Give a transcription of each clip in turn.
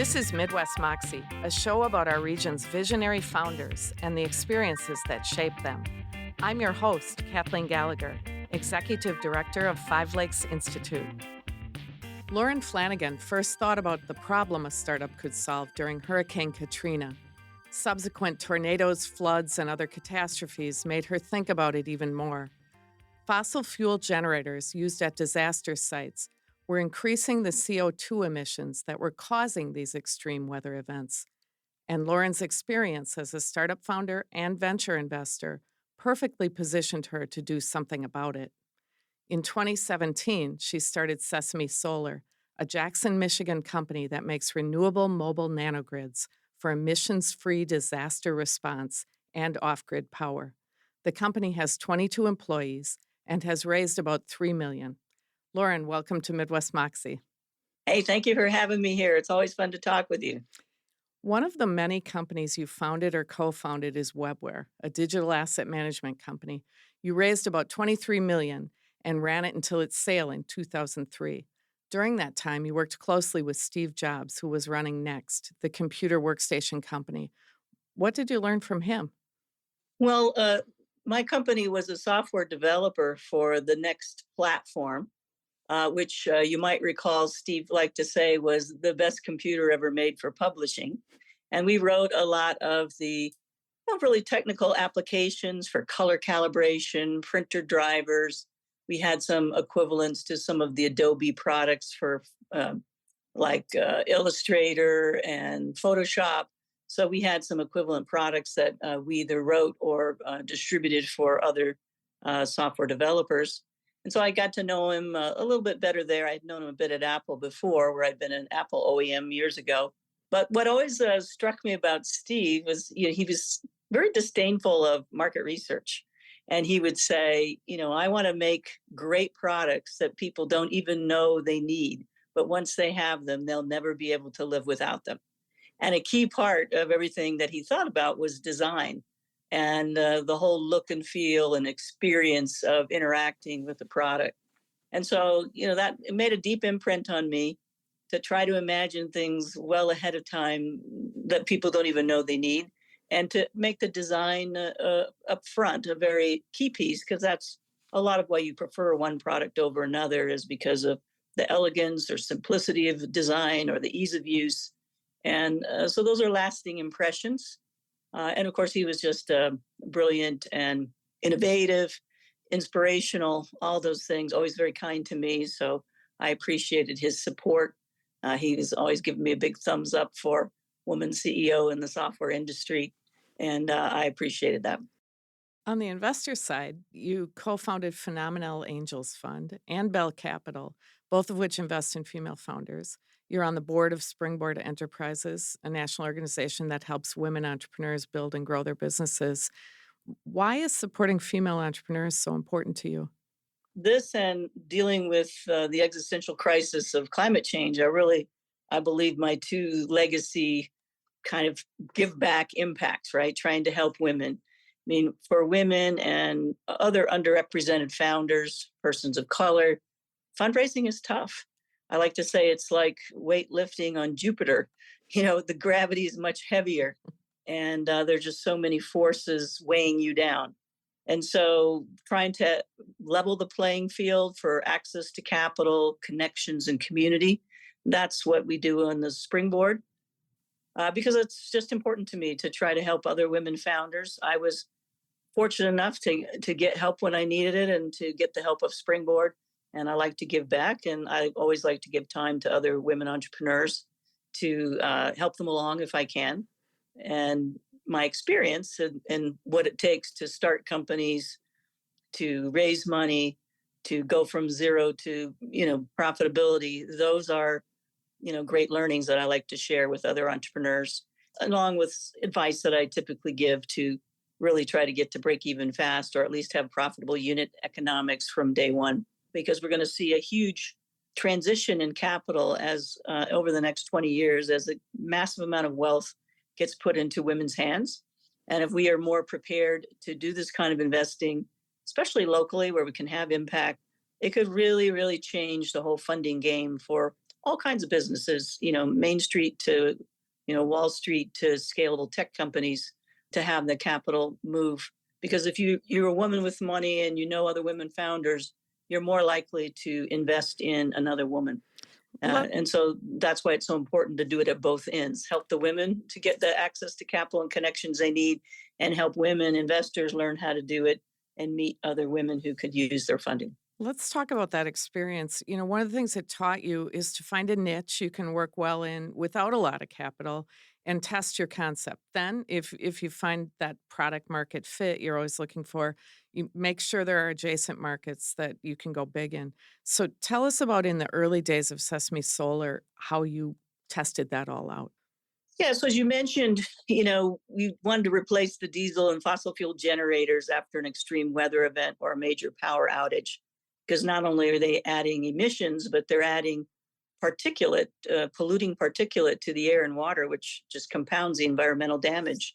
This is Midwest Moxie, a show about our region's visionary founders and the experiences that shape them. I'm your host, Kathleen Gallagher, Executive Director of Five Lakes Institute. Lauren Flanagan first thought about the problem a startup could solve during Hurricane Katrina. Subsequent tornadoes, floods, and other catastrophes made her think about it even more. Fossil fuel generators used at disaster sites were increasing the CO2 emissions that were causing these extreme weather events. And Lauren's experience as a startup founder and venture investor perfectly positioned her to do something about it. In 2017, she started Sesame Solar, a Jackson, Michigan company that makes renewable mobile nanogrids for emissions-free disaster response and off-grid power. The company has 22 employees and has raised about $3 million. Lauren, welcome to Midwest Moxie. Hey, thank you for having me here. It's always fun to talk with you. One of the many companies you founded or co-founded is Webware, a digital asset management company. You raised about $23 million and ran it until its sale in 2003. During that time, you worked closely with Steve Jobs, who was running Next, the computer workstation company. What did you learn from him? Well, my company was a software developer for the Next platform, which you might recall Steve liked to say was the best computer ever made for publishing. And we wrote a lot of the really technical applications for color calibration, printer drivers. We had some equivalents to some of the Adobe products for Illustrator and Photoshop. So we had some equivalent products that we either wrote or distributed for other software developers. And so I got to know him a little bit better there. I'd known him a bit at Apple before, where I'd been an Apple OEM years ago. But what always struck me about Steve was, he was very disdainful of market research. And he would say, I want to make great products that people don't even know they need. But once they have them, they'll never be able to live without them. And a key part of everything that he thought about was design and the whole look and feel and experience of interacting with the product. And so, that it made a deep imprint on me to try to imagine things well ahead of time that people don't even know they need, and to make the design up front a very key piece, because that's a lot of why you prefer one product over another, is because of the elegance or simplicity of design or the ease of use. And so those are lasting impressions. And of course, he was just brilliant and innovative, inspirational, all those things, always very kind to me. So I appreciated his support. He was always giving me a big thumbs up for woman CEO in the software industry. And I appreciated that. On the investor side, you co-founded Phenomenal Angels Fund and Bell Capital, both of which invest in female founders. You're on the board of Springboard Enterprises, a national organization that helps women entrepreneurs build and grow their businesses. Why is supporting female entrepreneurs so important to you? This and dealing with the existential crisis of climate change are really, I believe, my two legacy kind of give back impacts, right? Trying to help women. I mean, for women and other underrepresented founders, persons of color, fundraising is tough. I like to say it's like weightlifting on Jupiter. The gravity is much heavier, and there's just so many forces weighing you down. And so trying to level the playing field for access to capital, connections, and community, that's what we do on the Springboard. Because it's just important to me to try to help other women founders. I was fortunate enough to get help when I needed it and to get the help of Springboard. And I like to give back. And I always like to give time to other women entrepreneurs to help them along if I can. And my experience and what it takes to start companies, to raise money, to go from zero to, profitability, those are great learnings that I like to share with other entrepreneurs, along with advice that I typically give to really try to get to break even fast, or at least have profitable unit economics from day one, because we're going to see a huge transition in capital as over the next 20 years, as a massive amount of wealth gets put into women's hands. And if we are more prepared to do this kind of investing, especially locally where we can have impact, it could really, really change the whole funding game for all kinds of businesses, Main Street to, Wall Street to scalable tech companies to have the capital move. Because if you're a woman with money and you know other women founders, you're more likely to invest in another woman. Let, And so that's why it's so important to do it at both ends. Help the women to get the access to capital and connections they need, and help women investors learn how to do it and meet other women who could use their funding. let's talk about that experience. One of the things it taught you is to find a niche you can work well in without a lot of capital and test your concept. Then, if you find that product market fit you're always looking for, you make sure there are adjacent markets that you can go big in. So, tell us about in the early days of Sesame Solar how you tested that all out. Yeah, so as you mentioned, we wanted to replace the diesel and fossil fuel generators after an extreme weather event or a major power outage, because not only are they adding emissions, but they're adding particulate, polluting particulate to the air and water, which just compounds the environmental damage.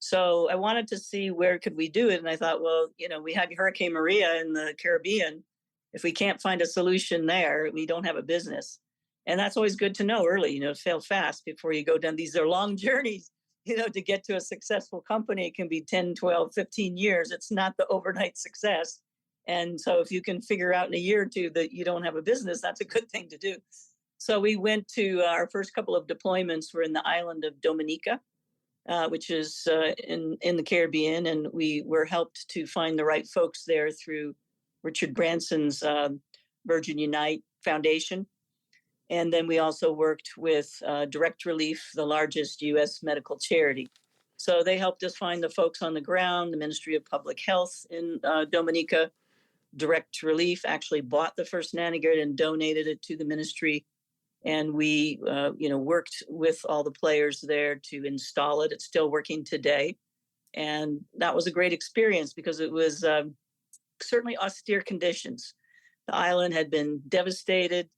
So I wanted to see where could we do it, and I thought, well, we had Hurricane Maria in the Caribbean. If we can't find a solution there, we don't have a business. And that's always good to know early, fail fast before you go down. These are long journeys, to get to a successful company. It can be 10, 12, 15 years. It's not the overnight success. And so if you can figure out in a year or two that you don't have a business, that's a good thing to do. So we went to our first couple of deployments were in the island of Dominica, which is in the Caribbean. And we were helped to find the right folks there through Richard Branson's Virgin Unite Foundation. And then we also worked with Direct Relief, the largest U.S. medical charity. So they helped us find the folks on the ground, the Ministry of Public Health in Dominica. Direct Relief actually bought the first nanogrid and donated it to the ministry. And we, worked with all the players there to install it. It's still working today. And that was a great experience because it was certainly austere conditions. The island had been devastated.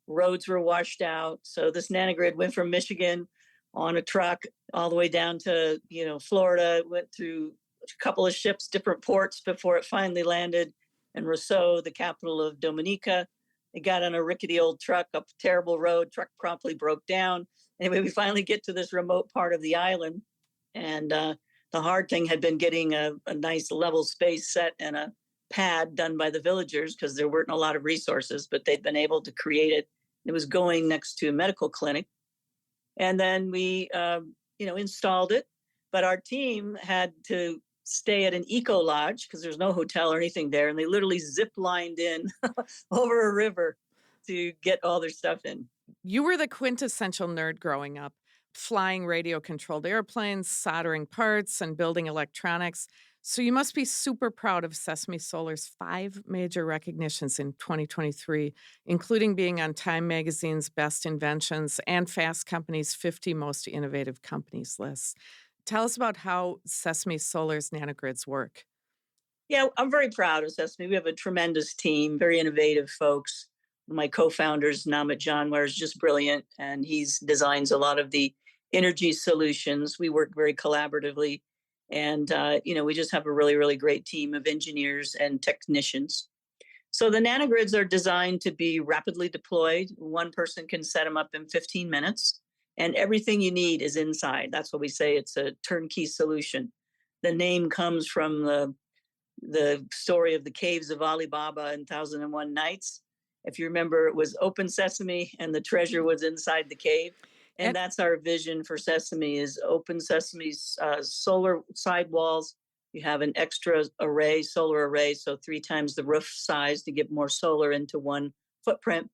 Roads were washed out. So this nanogrid went from Michigan on a truck all the way down to, Florida, went through a couple of ships, different ports before it finally landed in Rousseau, the capital of Dominica. It got on a rickety old truck up a terrible road. Truck promptly broke down. Anyway, we finally get to this remote part of the island. And the hard thing had been getting a nice level space set and a pad done by the villagers because there weren't a lot of resources, but they'd been able to create it. It was going next to a medical clinic. And then we, installed it. But our team had to stay at an eco lodge because there's no hotel or anything there. And they literally zip lined in over a river to get all their stuff in. You were the quintessential nerd growing up, flying radio controlled airplanes, soldering parts, and building electronics. So you must be super proud of Sesame Solar's 5 major recognitions in 2023, including being on Time Magazine's Best Inventions and Fast Company's 50 Most Innovative Companies lists. Tell us about how Sesame Solar's nanogrids work. Yeah, I'm very proud of Sesame. We have a tremendous team, very innovative folks. My co-founders, Namit Janwar, is just brilliant, and he designs a lot of the energy solutions. We work very collaboratively, and we just have a really, really great team of engineers and technicians. So the nanogrids are designed to be rapidly deployed. One person can set them up in 15 minutes, and everything you need is inside. That's what we say. It's a turnkey solution. The name comes from the story of the caves of Ali Baba and 1001 Nights. If you remember, it was open sesame and the treasure was inside the cave. And that's our vision for Sesame is open sesame's solar sidewalls. You have an extra array, solar array, so 3 times the roof size to get more solar into one footprint.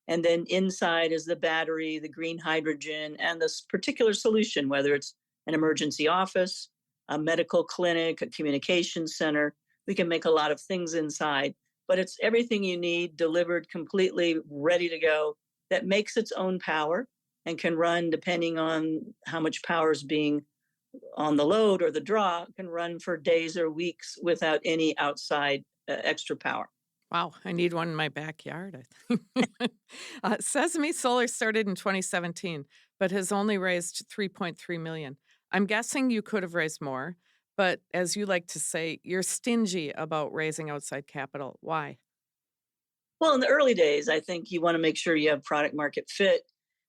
And then inside is the battery, the green hydrogen, and this particular solution, whether it's an emergency office, a medical clinic, a communications center. We can make a lot of things inside, but it's everything you need delivered completely ready to go that makes its own power and can run depending on how much power is being on the load or the draw, can run for days or weeks without any outside extra power. Wow, I need one in my backyard, I think. Sesame Solar started in 2017, but has only raised 3.3 million. I'm guessing you could have raised more, but as you like to say, you're stingy about raising outside capital. Why? Well, in the early days, I think you want to make sure you have product market fit.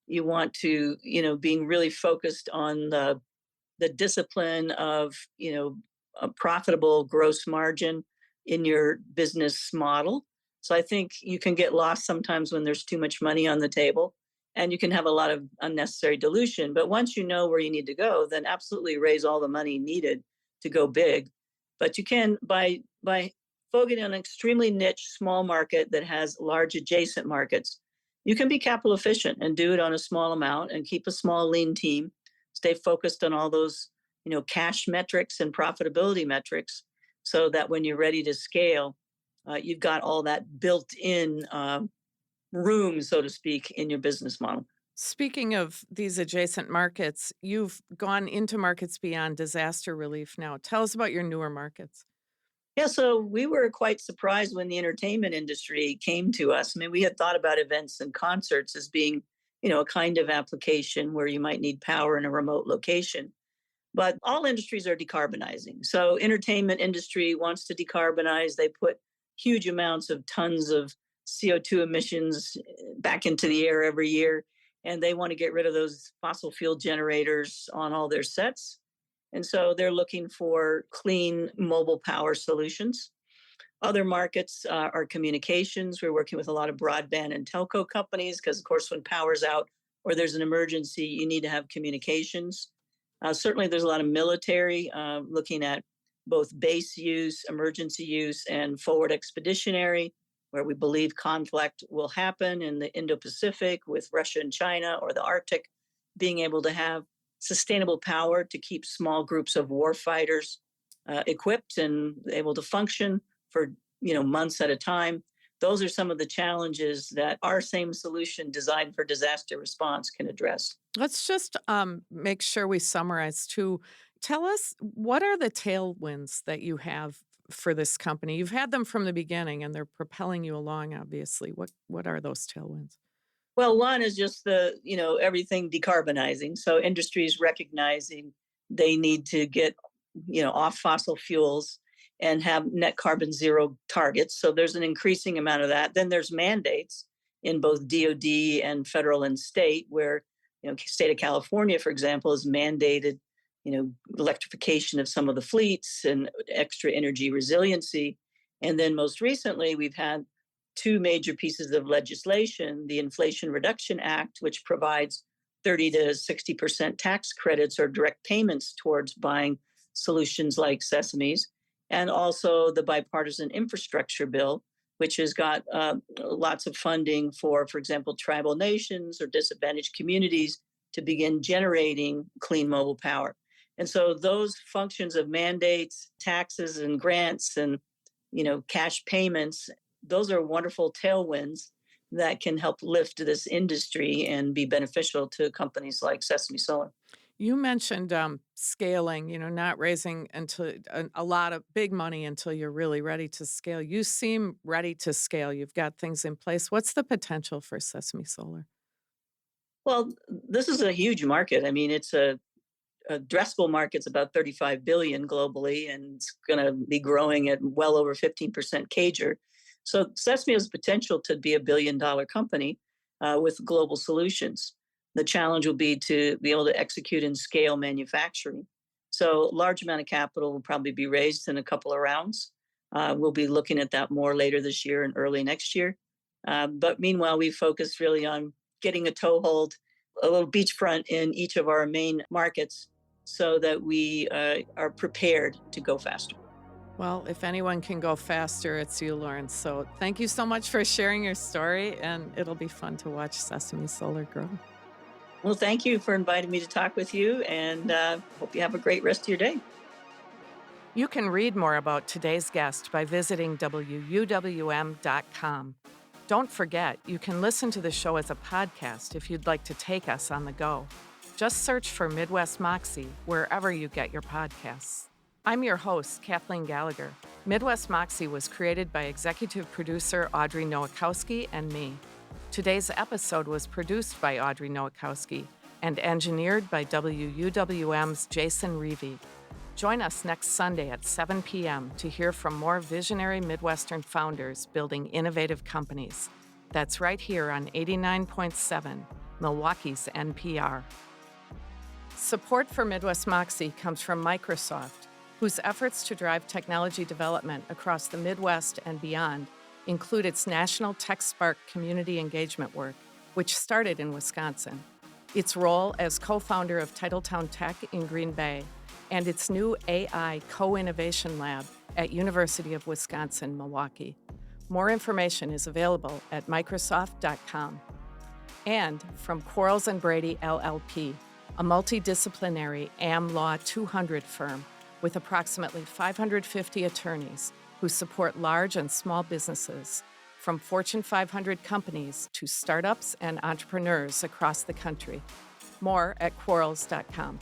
You want to, being really focused on the discipline of, a profitable gross margin in your business model. So I think you can get lost sometimes when there's too much money on the table and you can have a lot of unnecessary dilution. But once you know where you need to go, then absolutely raise all the money needed to go big. But you can by focusing on an extremely niche small market that has large adjacent markets, you can be capital efficient and do it on a small amount and keep a small lean team, stay focused on all those cash metrics and profitability metrics so that when you're ready to scale, you've got all that built in room, so to speak, in your business model. Speaking of these adjacent markets, you've gone into markets beyond disaster relief now. Tell us about your newer markets. Yeah, so we were quite surprised when the entertainment industry came to us. I mean, we had thought about events and concerts as being, a kind of application where you might need power in a remote location. But all industries are decarbonizing. So entertainment industry wants to decarbonize. They put huge amounts of tons of CO2 emissions back into the air every year. And they want to get rid of those fossil fuel generators on all their sets. And so they're looking for clean mobile power solutions. Other markets are communications. We're working with a lot of broadband and telco companies because, of course, when power's out or there's an emergency, you need to have communications. Certainly, there's a lot of military looking at both base use, emergency use, and forward expeditionary, where we believe conflict will happen in the Indo-Pacific with Russia and China or the Arctic, being able to have sustainable power to keep small groups of war fighters equipped and able to function for months at a time. Those are some of the challenges that our same solution designed for disaster response can address. Let's just make sure we summarize too. Tell us, what are the tailwinds that you have for this company? You've had them from the beginning and they're propelling you along, obviously. What are those tailwinds? Well, one is just everything decarbonizing. So industries recognizing they need to get, off fossil fuels and have net carbon zero targets. So there's an increasing amount of that. Then there's mandates in both DOD and federal and state where, state of California, for example, has mandated, electrification of some of the fleets and extra energy resiliency. And then most recently, we've had two major pieces of legislation, the Inflation Reduction Act, which provides 30 to 60% tax credits or direct payments towards buying solutions like Sesame's, and also the bipartisan infrastructure bill, which has got lots of funding for example, tribal nations or disadvantaged communities to begin generating clean mobile power. And so those functions of mandates, taxes and grants and cash payments, those are wonderful tailwinds that can help lift this industry and be beneficial to companies like Sesame Solar. You mentioned scaling, not raising until a lot of big money until you're really ready to scale. You seem ready to scale. You've got things in place. What's the potential for Sesame Solar? Well, this is a huge market. I mean, it's a addressable market's about 35 billion globally, and it's going to be growing at well over 15% CAGR. So Sesame has potential to be $1 billion company with global solutions. The challenge will be to be able to execute and scale manufacturing. So a large amount of capital will probably be raised in a couple of rounds. We'll be looking at that more later this year and early next year. But meanwhile, we focus really on getting a toehold, a little beachfront in each of our main markets so that we are prepared to go faster. Well, if anyone can go faster, it's you, Lawrence. So thank you so much for sharing your story, and it'll be fun to watch Sesame Solar grow. Well, thank you for inviting me to talk with you, and hope you have a great rest of your day. You can read more about today's guest by visiting WUWM.com. Don't forget, you can listen to the show as a podcast if you'd like to take us on the go. Just search for Midwest Moxie wherever you get your podcasts. I'm your host, Kathleen Gallagher. Midwest Moxie was created by executive producer Audrey Nowakowski and me. Today's episode was produced by Audrey Nowakowski and engineered by WUWM's Jason Reevy. Join us next Sunday at 7 p.m. to hear from more visionary Midwestern founders building innovative companies. That's right here on 89.7, Milwaukee's NPR. Support for Midwest Moxie comes from Microsoft, whose efforts to drive technology development across the Midwest and beyond include its National Tech Spark community engagement work, which started in Wisconsin, its role as co-founder of Titletown Tech in Green Bay, and its new AI Co-Innovation Lab at University of Wisconsin-Milwaukee. More information is available at Microsoft.com. And from Quarles & Brady LLP, a multidisciplinary Am Law 200 firm with approximately 550 attorneys who support large and small businesses, from Fortune 500 companies to startups and entrepreneurs across the country. More at Quarles.com.